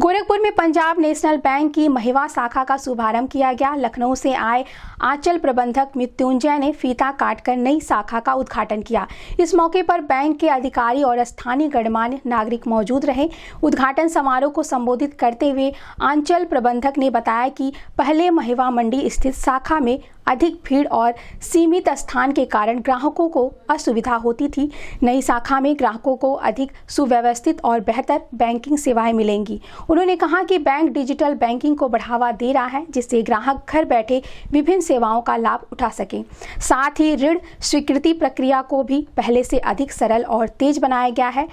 गोरखपुर में Punjab national bank की महिवा शाखा का शुभारंभ किया गया। लखनऊ से आए आंचल प्रबंधक मृत्युंजय ने फीता काटकर नई शाखा का उद्घाटन किया। इस मौके पर बैंक के अधिकारी और स्थानीय गणमान्य नागरिक मौजूद रहे। उद्घाटन समारोह को संबोधित करते हुए आंचल प्रबंधक ने बताया कि पहले महिवा मंडी स्थित शाखा में अधिक भीड़ और सीमित स्थान के कारण ग्राहकों को असुविधा होती थी। नई शाखा में ग्राहकों को अधिक सुव्यवस्थित और बेहतर बैंकिंग सेवाएं मिलेंगी। उन्होंने कहा कि बैंक डिजिटल बैंकिंग को बढ़ावा दे रहा है, जिससे ग्राहक घर बैठे विभिन्न सेवाओं का लाभ उठा सकें। साथ ही ऋण स्वीकृति प्रक्रिया को भी पहले से अधिक सरल और तेज बनाया गया है।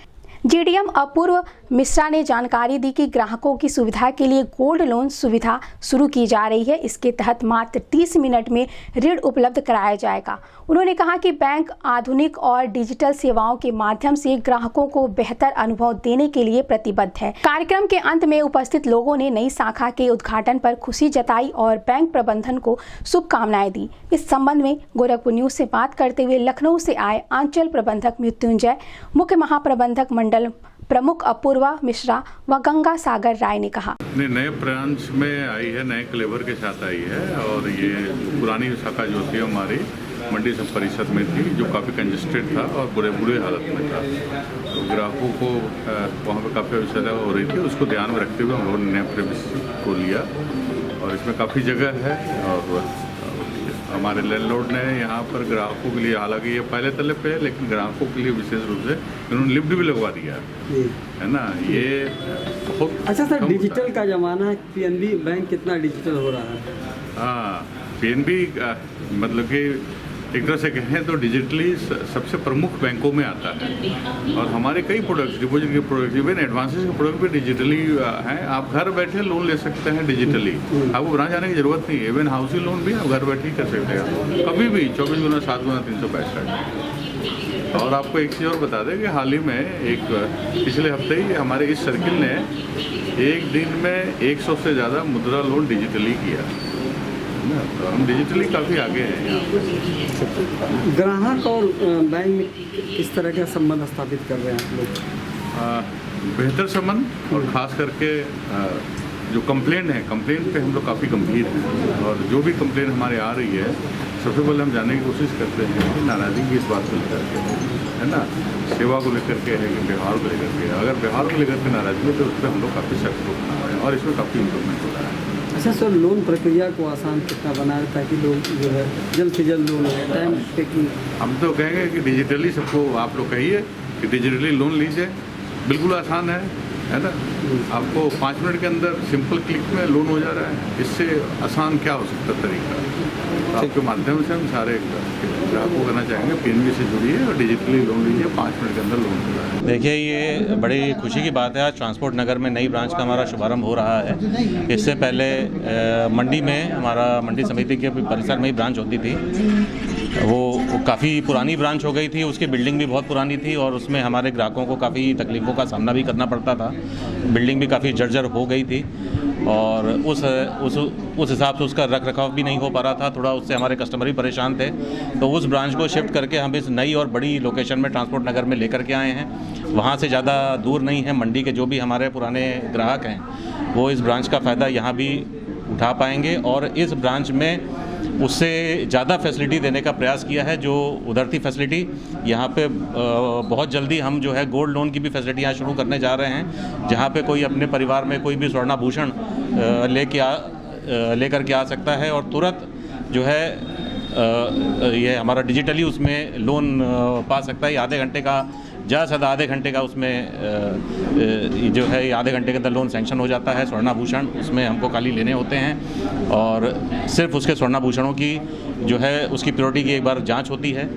जीडीएम अपूर्व मिश्रा ने जानकारी दी कि ग्राहकों की सुविधा के लिए गोल्ड लोन सुविधा शुरू की जा रही है। इसके तहत मात्र 30 मिनट में ऋण उपलब्ध कराया जाएगा। उन्होंने कहा कि बैंक आधुनिक और डिजिटल सेवाओं के माध्यम से ग्राहकों को बेहतर अनुभव देने के लिए प्रतिबद्ध है। कार्यक्रम के अंत में उपस्थित लोगों ने नई शाखा के उद्घाटन पर खुशी जताई और बैंक प्रबंधन को शुभकामनाएं दी। इस संबंध में गोरखपुर न्यूज से बात करते हुए लखनऊ से आए आंचल प्रबंधक मृत्युंजय, मुख्य महाप्रबंधक मंडल प्रमुख अपूर्वा मिश्रा व गंगा सागर राय ने कहा, नए ब्रांच में आई है, नए क्लेवर के साथ आई है। और ये पुरानी शाखा जो थी हमारी मंडी सब परिषद में थी, जो काफ़ी कंजेस्टेड था और बुरे हालत में था, तो ग्राहकों को वहाँ पे काफ़ी असुविधा हो रही थी। उसको ध्यान में रखते हुए हम लोगों ने नए प्रेमिसेस को लिया और इसमें काफ़ी जगह है। और हमारे लैंडलॉर्ड ने यहाँ पर ग्राहकों के लिए, हालांकि ये पहले तले पे है, लेकिन ग्राहकों के लिए विशेष रूप से उन्होंने लिफ्ट भी लगवा दिया है ना। ये बहुत अच्छा सर, डिजिटल का ज़माना है, पीएनबी बैंक कितना डिजिटल हो रहा है? हाँ, पीएनबी मतलब कि एक तरह से कहें तो डिजिटली सबसे प्रमुख बैंकों में आता है। और हमारे कई प्रोडक्ट्स, डिपॉजिट के प्रोडक्ट, इवन एडवांसेस के प्रोडक्ट भी डिजिटली हैं। आप घर बैठे लोन ले सकते हैं डिजिटली, आपको ब्रांच जाने की जरूरत नहीं है। इवन हाउसिंग लोन भी आप घर बैठे ही कर सकते हैं, कभी भी 24 गुना 7 गुना 365। और आपको एक चीज़ और बता दें कि हाल ही में पिछले हफ्ते ही हमारे इस सर्किल ने एक दिन में 100 से ज़्यादा मुद्रा लोन डिजिटली किया। तो हम डिजिटली काफ़ी आगे हैं यहाँ। ग्राहक और बैंक में किस तरह का संबंध स्थापित कर रहे हैं आप लोग? बेहतर संबंध, और ख़ास करके जो कंप्लेंट है, कंप्लेंट पे हम लोग काफ़ी गंभीर हैं। और जो भी कंप्लेंट हमारे आ रही है, सबसे पहले हम जानने की कोशिश करते हैं कि नाराज़गी किस बात को लेकर के है ना, सेवा को लेकर के है कि व्यवहार को लेकर के। अगर व्यवहार को लेकर के नाराज़गी है तो उस पर हम लोग काफ़ी सख्त रुख बना रहे हैं और इसमें काफ़ी इम्प्रूवमेंट हो रहा है। अच्छा सर, लोन प्रक्रिया को आसान कितना बनाए ताकि लोग जो है जल्द से जल्द लोन ले, टाइम टेकिंग? हम तो कहेंगे कि डिजिटली सबको आप लोग कहिए कि डिजिटली लोन लीजिए, बिल्कुल आसान है ना। आपको 5 मिनट के अंदर सिंपल क्लिक में लोन हो जा रहा है। इससे आसान क्या हो सकता है तरीका? तो आपके माध्यम से हम सारे ग्राहकों को करना चाहेंगे, पीएनबी से जुड़िए और डिजिटली लोन लीजिए, 5 मिनट के अंदर लोन हो रहा है। देखिए, ये बड़ी खुशी की बात है। आज ट्रांसपोर्ट नगर में नई ब्रांच का हमारा शुभारंभ हो रहा है। इससे पहले मंडी में हमारा मंडी समिति के परिसर में ही ब्रांच होती थी। वो काफ़ी पुरानी ब्रांच हो गई थी, उसकी बिल्डिंग भी बहुत पुरानी थी और उसमें हमारे ग्राहकों को काफ़ी तकलीफ़ों का सामना भी करना पड़ता था। बिल्डिंग भी काफ़ी जर्जर हो गई थी और उस हिसाब से उसका रख रखाव भी नहीं हो पा रहा था। थोड़ा उससे हमारे कस्टमर भी परेशान थे। तो उस ब्रांच को शिफ्ट करके हम इस नई और बड़ी लोकेशन में ट्रांसपोर्ट नगर में लेकर के आए हैं। वहाँ से ज़्यादा दूर नहीं है। मंडी के जो भी हमारे पुराने ग्राहक हैं वो इस ब्रांच का फ़ायदा यहाँ भी उठा पाएंगे और इस ब्रांच में उससे ज़्यादा फैसिलिटी देने का प्रयास किया है। जो उधर थी फैसिलिटी, यहाँ पे बहुत जल्दी हम जो है गोल्ड लोन की भी फैसिलिटी यहाँ शुरू करने जा रहे हैं, जहाँ पे कोई अपने परिवार में कोई भी स्वर्णाभूषण लेकर के आ सकता है और तुरंत जो है ये हमारा डिजिटली उसमें लोन पा सकता है। आधे घंटे का, ज़्यादा से ज़्यादा आधे घंटे का उसमें जो है आधे घंटे के अंदर लोन सैंक्शन हो जाता है। स्वर्णाभूषण उसमें हमको खाली लेने होते हैं और सिर्फ उसके स्वर्णाभूषणों की जो है उसकी प्योरिटी की एक बार जांच होती है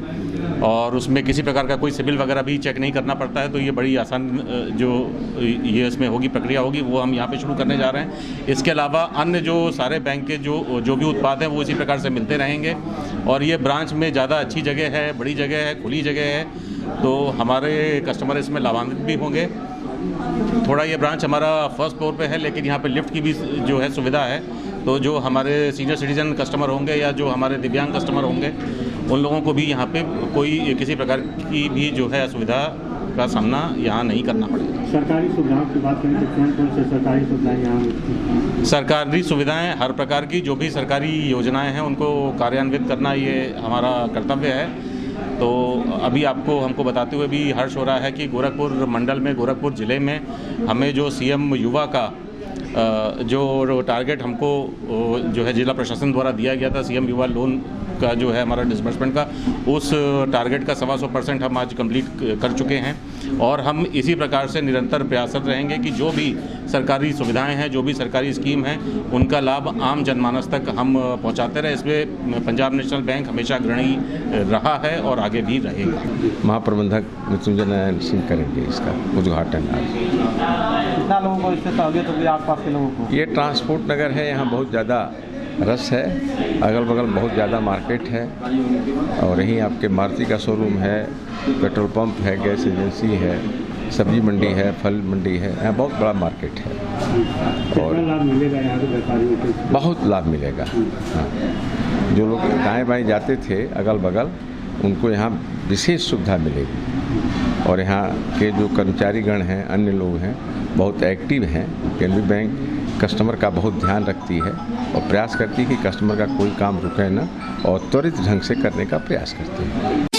और उसमें किसी प्रकार का कोई सिबिल वगैरह भी चेक नहीं करना पड़ता है। तो ये बड़ी आसान जो ये इसमें होगी प्रक्रिया होगी, वो हम यहाँ पे शुरू करने जा रहे हैं। इसके अलावा अन्य जो सारे बैंक के जो भी उत्पाद हैं वो इसी प्रकार से मिलते रहेंगे और ये ब्रांच में ज़्यादा अच्छी जगह है, बड़ी जगह है, खुली जगह है, तो हमारे कस्टमर इसमें लाभान्वित भी होंगे। थोड़ा ये ब्रांच हमारा फर्स्ट फ्लोर पे है, लेकिन यहाँ पे लिफ्ट की भी जो है सुविधा है। तो जो हमारे सीनियर सिटीजन कस्टमर होंगे या जो हमारे दिव्यांग कस्टमर होंगे, उन लोगों को भी यहाँ पे कोई किसी प्रकार की भी जो है असुविधा का सामना यहाँ नहीं करना पड़ेगा। सरकारी सुविधाओं की बात करें तो कौन से सरकारी सुविधाएं यहाँ? सरकारी सुविधाएं हर प्रकार की, जो भी सरकारी योजनाएं हैं उनको कार्यान्वित करना ये हमारा कर्तव्य है। तो अभी हमको बताते हुए भी हर्ष हो रहा है कि गोरखपुर मंडल में, गोरखपुर ज़िले में हमें जो सीएम युवा का जो टारगेट हमको जो है जिला प्रशासन द्वारा दिया गया था, सीएम युवा लोन का जो है हमारा डिसबर्समेंट का, उस टारगेट का 125% हम आज कंप्लीट कर चुके हैं। और हम इसी प्रकार से निरंतर प्रयासरत रहेंगे कि जो भी सरकारी सुविधाएं हैं, जो भी सरकारी स्कीम हैं, उनका लाभ आम जनमानस तक हम पहुंचाते रहे। इसमें पंजाब नेशनल बैंक हमेशा अग्रणी रहा है और आगे भी रहेगा। महाप्रबंधक मृत्युंजय नारायण सिंह करेंगे इसका उद्घाटन आज। कितना लोगों को इससे सहूलियत होगी आसपास के लोगों को? ये ट्रांसपोर्ट नगर है, यहाँ बहुत ज़्यादा रस है, अगल बगल बहुत ज़्यादा मार्केट है और यहीं आपके मारुति का शोरूम है, पेट्रोल पंप है, गैस एजेंसी है, सब्जी मंडी है, फल मंडी है, यहाँ बहुत बड़ा मार्केट है और लाभ मिलेगा यहाँ के व्यापारियों को? बहुत लाभ मिलेगा। हाँ, जो लोग दाएँ बाएँ जाते थे अगल बगल, उनको यहाँ विशेष सुविधा मिलेगी। और यहाँ के जो कर्मचारीगण हैं, अन्य लोग हैं, बहुत एक्टिव हैं। पीएनबी बैंक कस्टमर का बहुत ध्यान रखती है और प्रयास करती है कि कस्टमर का कोई काम रुके ना और त्वरित ढंग से करने का प्रयास करती है।